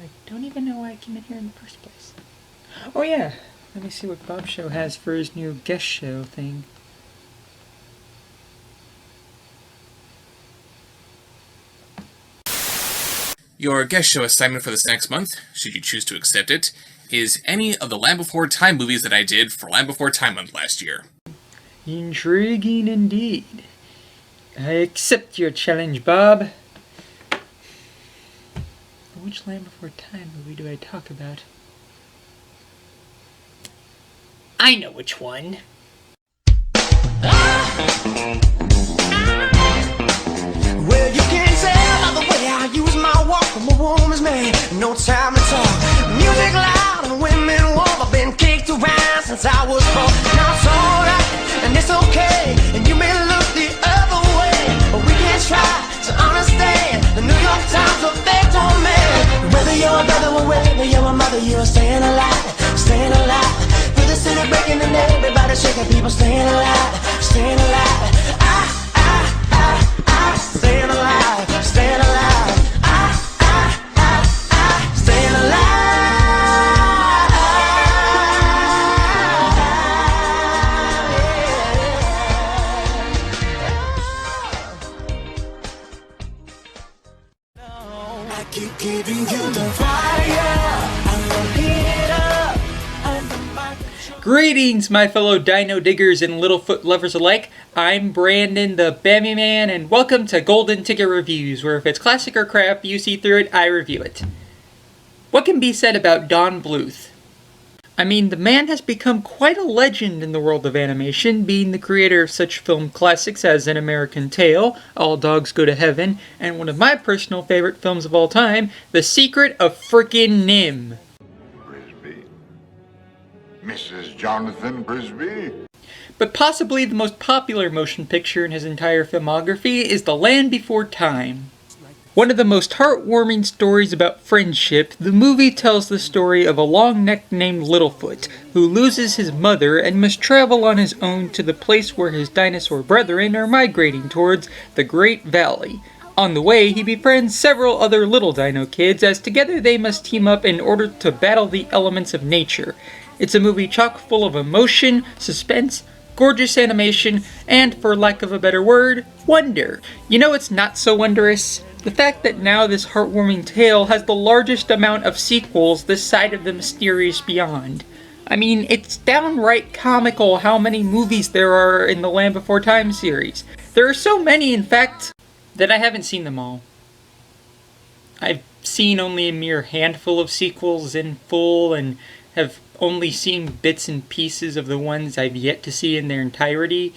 I don't even know why I came in here in the first place. Oh yeah, let me see what Bobsheaux has for his new Guestsheaux thing. Your Guestsheaux assignment for this next month, should you choose to accept it, is any of the Land Before Time movies that I did for Land Before Time month last year. Intriguing indeed. I accept your challenge, Bob. Which Land Before Time movie do I talk about? I know which one. Well, you can tell by the way I use my walk. I'm a woman's man, no time to talk. Music loud and women warm. I've been kicked around since I was 4. Now it's alright, and it's okay. And you may look the other way, but we can try to understand. The New York Times effect on man. Whether you're a brother or whether you're a mother, you're staying alive, staying alive. Through the city breaking and everybody shaking, people staying alive, staying alive. Staying alive, staying alive. Staying alive. I keep giving you the fire. I'm gonna heat it up. Greetings, my fellow dino diggers and Littlefoot lovers alike. I'm Brandon, the BAMBI Man, and welcome to Golden Ticket Reviews, where if it's classic or crap, you see through it, I review it. What can be said about Don Bluth? I mean, the man has become quite a legend in the world of animation, being the creator of such film classics as An American Tail, All Dogs Go to Heaven, and one of my personal favorite films of all time, The Secret of Frickin' Nim. Mrs. Jonathan Brisby. But possibly the most popular motion picture in his entire filmography is The Land Before Time. One of the most heartwarming stories about friendship, the movie tells the story of a long-necked named Littlefoot, who loses his mother and must travel on his own to the place where his dinosaur brethren are migrating towards the Great Valley. On the way, he befriends several other little dino kids, as together they must team up in order to battle the elements of nature. It's a movie chock full of emotion, suspense, gorgeous animation, and, for lack of a better word, wonder. You know what's not so wondrous? The fact that now this heartwarming tale has the largest amount of sequels this side of the mysterious beyond. I mean, it's downright comical how many movies there are in the Land Before Time series. There are so many, in fact, that I haven't seen them all. I've seen only a mere handful of sequels in full, and have only seen bits and pieces of the ones I've yet to see in their entirety,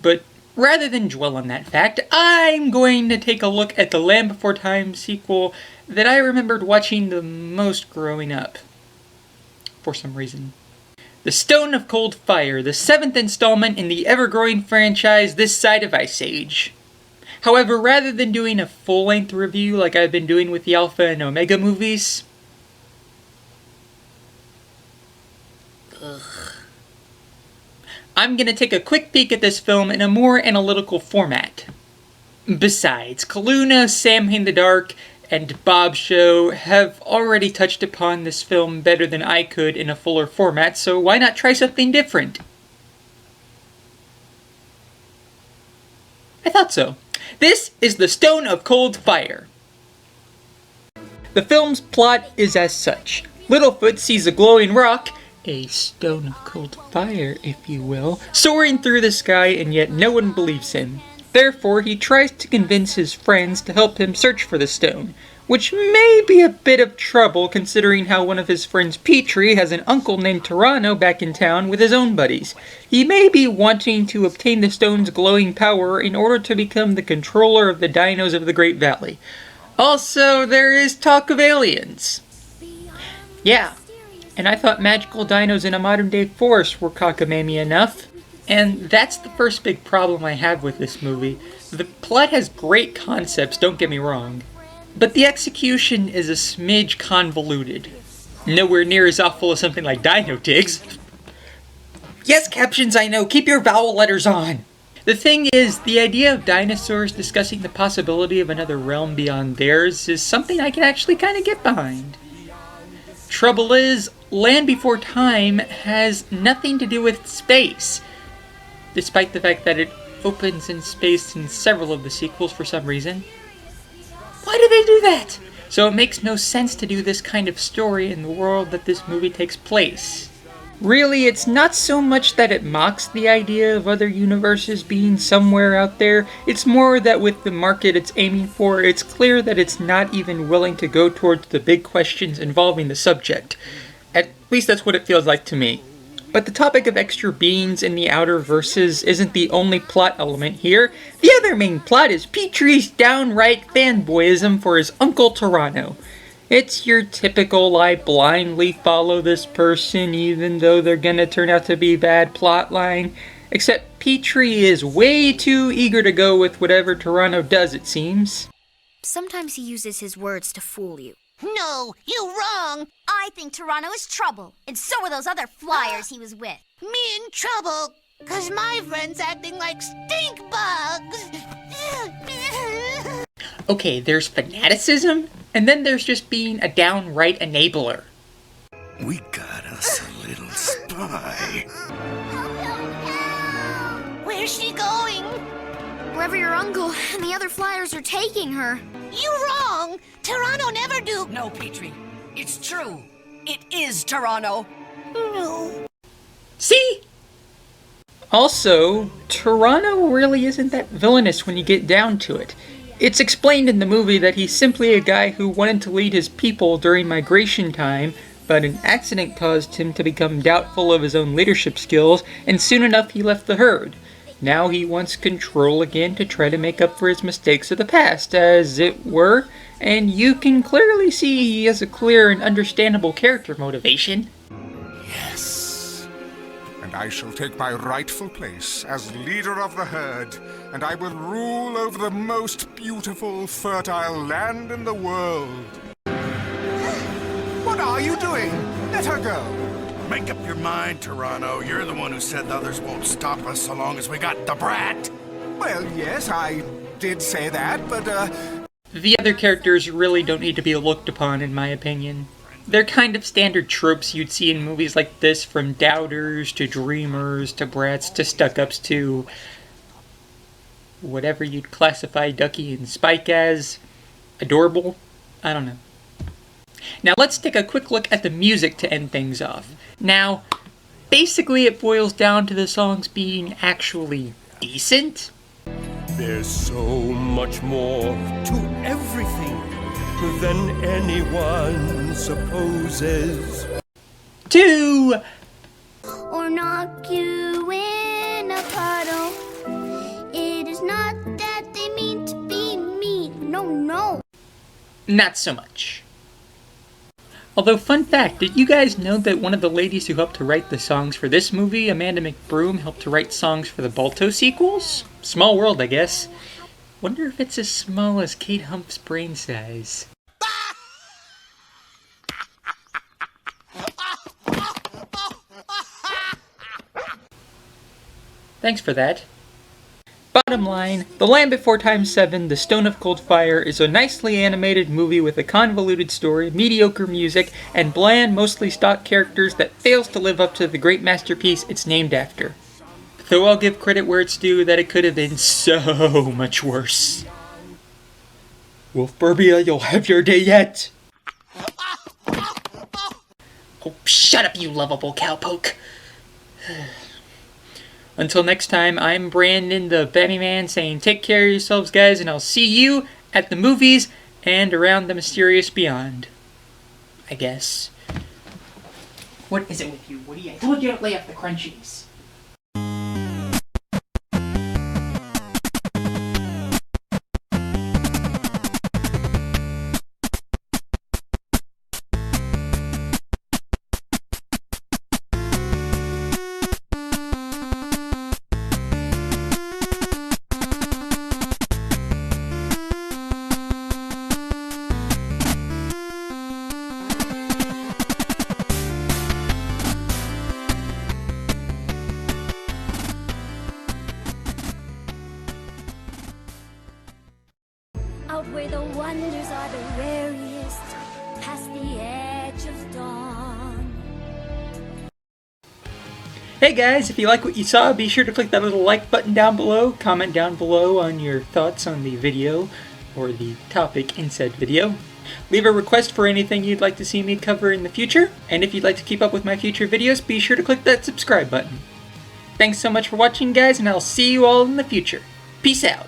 but rather than dwell on that fact, I'm going to take a look at the Land Before Time sequel that I remembered watching the most growing up, for some reason. The Stone of Cold Fire, the 7th installment in the ever-growing franchise this side of Ice Age. However, rather than doing a full-length review like I've been doing with the Alpha and Omega movies, I'm gonna take a quick peek at this film in a more analytical format. Besides, Kaluna, Sam in the Dark, and Bobsheaux have already touched upon this film better than I could in a fuller format, so why not try something different? I thought so. This is The Stone of Cold Fire. The film's plot is as such. Littlefoot sees a glowing rock, a stone of cold fire, if you will, soaring through the sky, and yet no one believes him. Therefore, he tries to convince his friends to help him search for the stone, which may be a bit of trouble considering how one of his friends, Petrie, has an uncle named Tyranno back in town with his own buddies. He may be wanting to obtain the stone's glowing power in order to become the controller of the dinos of the Great Valley. Also, there is talk of aliens. Yeah. And I thought magical dinos in a modern-day forest were cockamamie enough. And that's the first big problem I have with this movie. The plot has great concepts, don't get me wrong, but the execution is a smidge convoluted. Nowhere near as awful as something like Dino Digs. Yes, captions, I know, keep your vowel letters on! The thing is, the idea of dinosaurs discussing the possibility of another realm beyond theirs is something I can actually kind of get behind. Trouble is, Land Before Time has nothing to do with space, despite the fact that it opens in space in several of the sequels for some reason. Why do they do that? So it makes no sense to do this kind of story in the world that this movie takes place. Really, it's not so much that it mocks the idea of other universes being somewhere out there, it's more that with the market it's aiming for, it's clear that it's not even willing to go towards the big questions involving the subject. At least that's what it feels like to me. But the topic of extra beings in the outer verses isn't the only plot element here. The other main plot is Petrie's downright fanboyism for his Uncle Toronto. It's your typical I blindly follow this person even though they're gonna turn out to be bad plotline. Except Petrie is way too eager to go with whatever Toronto does, it seems. Sometimes he uses his words to fool you. No, you're wrong. I think Toronto is trouble, and so are those other flyers he was with. Me in trouble, 'cause my friend's acting like stink bugs. Okay, there's fanaticism, and then there's just being a downright enabler. We got us a little spy. Where's she going? Wherever your uncle and the other flyers are taking her. You're wrong. Toronto never do. No, Petrie. It's true. It is Toronto. No. See? Also, Toronto really isn't that villainous when you get down to it. It's explained in the movie that he's simply a guy who wanted to lead his people during migration time, but an accident caused him to become doubtful of his own leadership skills, and soon enough he left the herd. Now he wants control again to try to make up for his mistakes of the past, as it were, and you can clearly see he has a clear and understandable character motivation. Yes. And I shall take my rightful place as leader of the herd, and I will rule over the most beautiful, fertile land in the world. What are you doing? Let her go. Make up your mind, Toronto. You're the one who said the others won't stop us so long as we got the brat. Well, yes, I did say that, but, The other characters really don't need to be looked upon, in my opinion. They're kind of standard tropes you'd see in movies like this, from doubters to dreamers to brats to stuck-ups to whatever you'd classify Ducky and Spike as. Adorable? I don't know. Now let's take a quick look at the music to end things off. Now, basically it boils down to the songs being actually decent. There's so much more to everything than anyone supposes. 2. Or knock you in a puddle. It is not that they mean to be mean. No, no. Not so much. Although, fun fact, did you guys know that one of the ladies who helped to write the songs for this movie, Amanda McBroom, helped to write songs for the Balto sequels? Small world, I guess. Wonder if it's as small as Kate Hump's brain size. Thanks for that. Bottom line, The Land Before Time 7, The Stone of Cold Fire is a nicely animated movie with a convoluted story, mediocre music, and bland, mostly stock characters that fails to live up to the great masterpiece it's named after. Though I'll give credit where it's due that it could have been so much worse. Wolfburbia, you'll have your day yet! Oh, shut up, you lovable cowpoke! Until next time, I'm Brandon, the BAMBI Man, saying take care of yourselves, guys, and I'll see you at the movies and around the mysterious beyond. I guess. What is it with you, Woody? I told you to lay off the crunchies. Out where the wonders are the rarest, past the edge of dawn. Hey guys, if you like what you saw, be sure to click that little like button down below, comment down below on your thoughts on the video, or the topic in said video. Leave a request for anything you'd like to see me cover in the future, and if you'd like to keep up with my future videos, be sure to click that subscribe button. Thanks so much for watching guys, and I'll see you all in the future. Peace out!